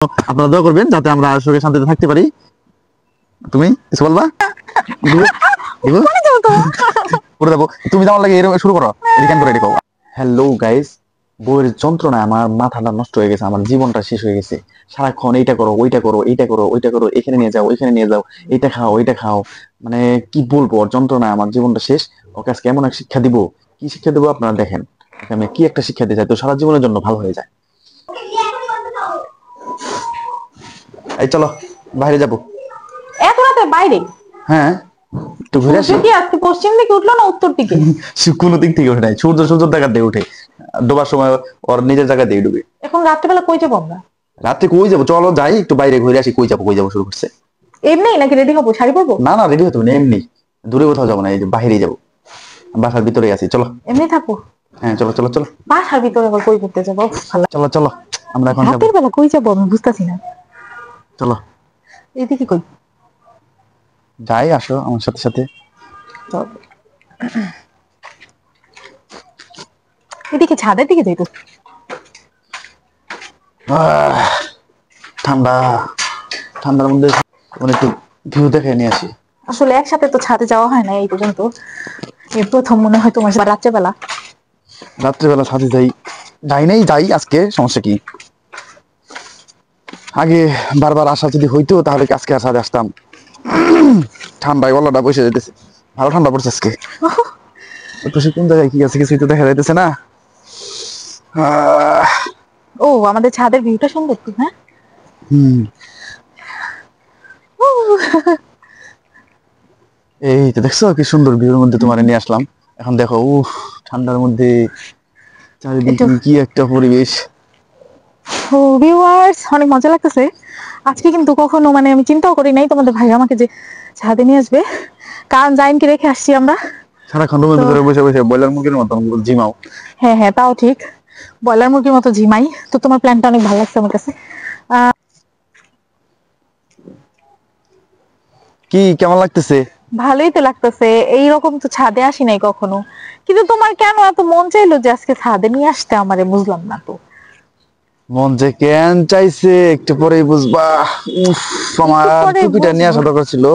আপনারা দোয়া করবেন যাতে আমরা সুখে শান্তিতে থাকতে পারি। তুমি কিছু বলবা? করে দেবো। তুমি আমার লাগে এরকম শুরু করো, রিকান করে রেখো। হ্যালো গাইস, বউয়ের যন্ত্রণায় আমার মাথাটা নষ্ট হয়ে গেছে, আমার জীবনটা শেষ হয়ে গেছে। সারাক্ষণ এইটা করো, ওইটা করো, এইটা করো, ওইটা করো, এখানে নিয়ে যাও, ওইখানে নিয়ে যাও, এইটা খাও, ওইটা খাও। মানে কি বলবো, ওর যন্ত্রণায় আমার জীবনটা শেষ। ওকে আজকে এমন এক শিক্ষা দিব, কি শিক্ষা দেবো আপনারা দেখেন। আমি কি একটা শিক্ষা দিতে চাই তো সারা জীবনের জন্য ভালো হয়ে যায়। এই চলো বাইরে যাবো। এত রাতে বাইরে? হ্যাঁ, একটু ঘুরে আসি। সূর্য কি আজকে পশ্চিম দিকে উঠলো না উত্তর দিকে? কোনো দিক থেকে ওঠে নাই, সূর্য জায়গা দিয়ে উঠে, ডোবার সময় ওর নিজের জায়গা দিয়ে ডুবে। এখন রাত্রেবেলা কই যাবো আমরা? রাতে কই যাবো, চলো যাই একটু বাইরে ঘুরে আসি। কই যাবো শুরু করছে। এমনি নাকি রেডি হবো, শাড়ি পরবো? না না, রেডি হতে হবে না, এমনি দূরে কোথাও যাবো না, এই যে বাইরেই যাবো, বাসার ভিতরে আছি। চলো এমনি থাকবো। হ্যাঁ চলো চলো চলো। বাসার ভিতরে আবার কই করতে যাবো? চলো চলো, আমরা এখন যাবো। রাতের বেলা কই যাবো আমি বুঝতেছি না। চলো এদিকে কই যাই, আসো আমার সাথে সাথে। এদিকে ছাদের দিকে যাইতো। ঠান্ডা, ঠান্ডার মধ্যে একটু ভিউ দেখে নিয়ে আসি। আসলে একসাথে তো ছাদে যাওয়া হয় না এই পর্যন্ত, এই প্রথম মনে হয় তোমার সাথে রাত্রেবেলা। রাত্রেবেলা ছাদে যাই, যাই আজকে, সমস্যা কি? আগে বারবার আসা যদি হইতো তাহলে আজকে আর ছাদে আসতাম। ঠান্ডায় গলাটা বসে যেতেছে, ভালো ঠান্ডা পড়ছে আজকে। কোন জায়গায় কি আছে কিছুই তো দেখা যাইতেছে না। ও আমাদের ছাদের ভিউটা সুন্দর তো। হ্যাঁ এই তো দেখছো কি সুন্দর ভিউর মধ্যে তোমার নিয়ে আসলাম। এখন দেখো, ঠান্ডার মধ্যে চারিদিকে কি একটা পরিবেশ। ও ভিউয়ার্স, অনেক মজা লাগতেছে আজকে, কিন্তু কখনো মানে আমি চিন্তাও করি নাই তোমাদের ভাই আমাকে যে ছাদে নিয়ে আসবে, কারণ জাইনকে রেখে আসছি আমরা সারাক্ষণ রুমের ভিতরে বসে বসে ব্রয়লার মুরগির মতো ঝিমাও। হ্যাঁ হ্যাঁ, তাও ঠিক, ব্রয়লার মুরগির মতো ঝিমাই। তো তোমার প্ল্যানটা অনেক ভালো লাগছে আমার কাছে। কি কেমন লাগতেছে? ভালোই তো লাগতেছে, এইরকম তো ছাদে আসি নাই কখনো, কিন্তু তোমার কেন এত মন চাইলো যে আজকে ছাদে নিয়ে আসতে আমারে, বুঝলাম না তো। মন যে কেন চাইছে একটু পরেই বুঝবা। উফ, আমার পরে টুপিটা নিয়ে আসা দরকার ছিল।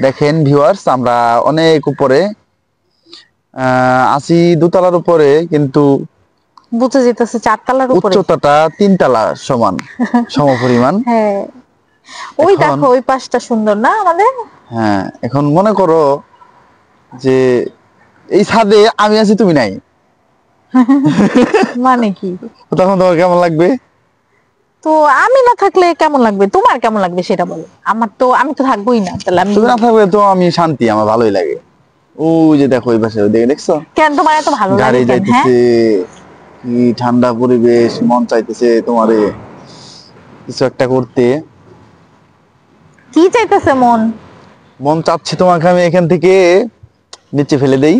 দেখেন ভিউয়ার্স, আমরা অনেক উপরে আছি, দোতলার উপরে, কিন্তু বুঝে যেতেছে চারতলার উপরে, উচ্চতাটা 3 তলা সমান, সমপরিমাণ। হ্যাঁ ওই দেখো ওই পাশটা সুন্দর না আমাদের। হ্যাঁ, এখন মনে করো যে এই ছাদে আমি আছি, তুমি নাই। মানে কি? তখন তোমার কেমন লাগবে? তো আমি না থাকলে কেমন লাগবে, তোমার কেমন লাগবে সেটা বলো। আমার তো, আমি তো থাকবোই না, তাহলে আমি তুমি না থাকবে তো আমি শান্তি, আমার ভালোই লাগে। ওই যে দেখো ওই পাশে, ওইদিকে দেখছো কেন তোমার এত ভালো লাগে গাড়ি কেন? হ্যাঁ যাইতেছে, কি ঠান্ডা পরিবেশ, মন চাইতেছে তোমারে কিছু একটা করতে। কি চাইতেছে মন? মন চাচ্ছে তোমাকে আমি এখান থেকে নিচে ফেলে দেই।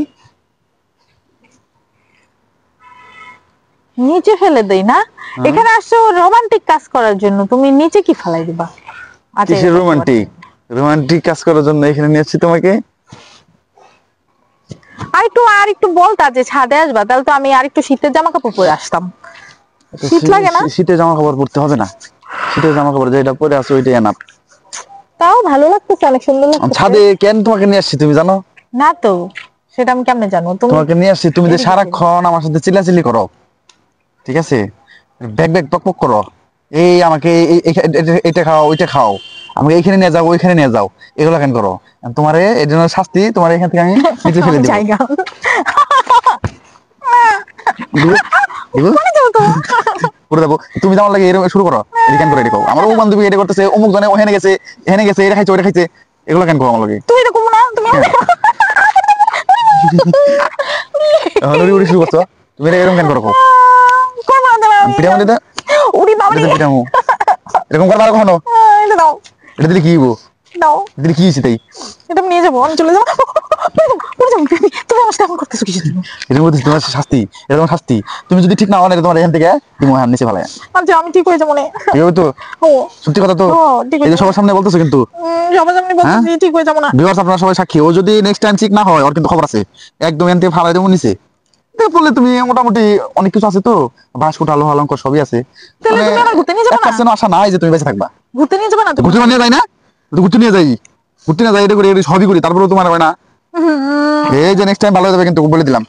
নিচে ফেলে দেই না? এখানে আসছো রোমান্টিক কাজ করার জন্য, তুমি নিচে কি ফেলাই দিবা? আচ্ছা কিসের রোমান্টিক? রোমান্টিক কাজ করার জন্য এখানে নিয়ে আসছি তোমাকে। আর একটু বলতা যে ছাদে আসবা, তাহলে তো আমি আর একটু শীতের জামা কাপড় পরে আসতাম। শীত লাগে না? শীতের জামা কাপড় পরতে হবে না, শীতের জামা কাপড় যেটা পরে আছো ওইটাই এনাফ। তাও ভালো লাগতেছে, অনেক সুন্দর লাগতেছে। ছাদে কেন তোমাকে নিয়ে আসছি তুমি জানো? না তো, সেটা আমি কেমনে জানবো? তোমাকে নিয়ে আসছি, তুমি যে সারাক্ষণ আমার সাথে চিল্লাচিল্লি করো, ঠিক আছে, ব্যাগ ব্যাগ পক পক করো, এই আমাকে এটা খাও ওইটা খাও, আমাকে এইখানে নিয়ে যাও ওইখানে নিয়ে যাও, এগুলো কেন করো? তোমার এর জন্য শাস্তি, তোমার এখান থেকে আমি নিচে ফেলে দিব। জায়গা করে দেবো। তুমি আমার লাগে এরকম শুরু করো, এটা কেন করে রেখো? আমার ও বান্ধবী এটা করতেছে, অমুক জনে ওখানে গেছে, এখানে গেছে, এটা খাইছে ওইটা খাইছে, এগুলো কেন করো আমার লাগে? তুই এরকম না, তুমি শুরু করছো, তুমি এরকম কেন করো? পিঠামো দিতে, পিঠামো এরকম করবা আর কখনো? এটা দিলে কি হইবো? দিলে কি হয়েছে তাই? এটা নিয়ে যাবো, আমি চলে যাবো। তুমি আমার সাথে এমন করতেছো কিছু? এটার মধ্যে তোমার শাস্তি, এটা তোমার শাস্তি। তুমি যদি ঠিক না হও না, তোমার এখান থেকে তুমি নিচে ফেলে। আচ্ছা আমি ঠিক হয়ে যাবো না? ঠিক হবে তো? সত্যি কথা তো, এই যে সবার সামনে বলতেছো কিন্তু। সবার সামনে বলতেছি ঠিক হয়ে যাবো না। ভিউয়ার্স আপনারা সবাই সাক্ষী, ও যদি নেক্সট টাইম ঠিক না হয় ওর কিন্তু খবর আছে, একদম এখান থেকে ফালাই দেবো নিচে। বললে তুমি মোটামুটি অনেক কিছু আছে তো, ভাস্কুটা লোহা অলংকার সবই আছে। তাহলে তুমি আমার ঘুরতে নিয়ে যাবে না? 1% আশা নাই যে তুমি বেঁচে থাকবা। ঘুরতে নিয়ে যাবে না তুমি? ঘুরতে নিয়ে যাই না, ঘুরতে নিয়ে যাই, ঘুরতে নিয়ে যাই, এটা করি, এটা সবই করি, তারপরেও তোমার হয় না। এই যে নেক্সট টাইম ভালো হয়ে যাবে কিন্তু, বলে দিলাম,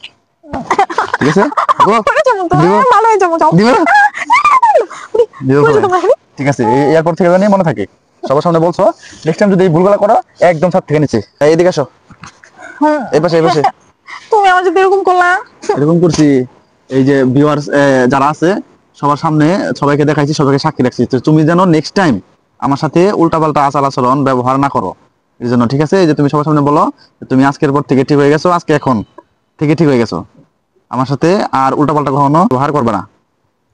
ঠিক আছে? দিব ভালো হয়ে যাবো, যাও। দিব দিব কই করে। যাবো ভাই? ঠিক আছে, এরপর থেকে জানি মনে থাকে, সবার সামনে বলছো, নেক্সট টাইম যদি এই ভুলগুলো করো একদম ছাদ থেকে নিচে। এইদিকে আসো, এই পাশে, এই পাশে। তুমি আমার যদি এরকম করলা। এরকম করছি, এই যে ভিউয়ার্স যারা আছে সবার সামনে সবাইকে দেখাইছি, সবাইকে সাক্ষী রাখছি, তো তুমি যেন নেক্সট টাইম আমার সাথে উল্টাপাল্টা আচার আচরণ ব্যবহার না করো, এর জন্য, ঠিক আছে? এই যে তুমি সবার সামনে বলো যে তুমি আজকের পর থেকে ঠিক হয়ে গেছো, আজকে এখন থেকে ঠিক হয়ে গেছো, আমার সাথে আর উল্টাপাল্টা কখনো ব্যবহার করবে না।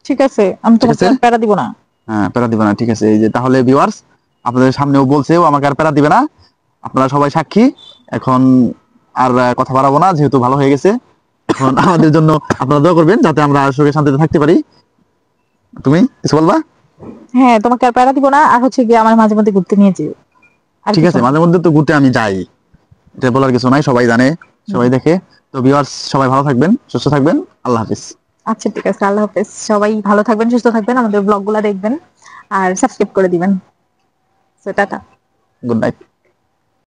ঠিক আছে, আমি ঠিক তোমাকে আছে? আর প্যারা দিব না। হ্যাঁ, প্যারা দিবে না, ঠিক আছে? এই যে তাহলে ভিউয়ার্স আপনাদের সামনেও বলছে ও আমাকে আর প্যারা দিবে না, আপনারা সবাই সাক্ষী। এখন আর কথা বাড়াবো না, যেহেতু ভালো হয়ে গেছে। এখন আমাদের জন্য আপনারা দোয়া করবেন যাতে আমরা সুখে শান্তিতে থাকতে পারি। তুমি কিছু বলবা? হ্যাঁ, তোমাকে আর প্যারা দিব না, আর হচ্ছে গিয়ে আমার মাঝে মধ্যে ঘুরতে নিয়ে যেও। আর ঠিক কিছু আছে, না। মাঝে মধ্যে তো ঘুরতে আমি যাই, এটা বলার কিছু নাই, সবাই জানে, সবাই দেখে। তো ভিউয়ার্স সবাই ভালো থাকবেন, সুস্থ থাকবেন, আল্লাহ হাফিজ। আচ্ছা ঠিক আছে, আল্লাহ হাফেজ। সবাই ভালো থাকবেন, সুস্থ থাকবেন, আমাদের ব্লগগুলো দেখবেন আর সাবস্ক্রাইব করে দিবেন। টাটা। Good night.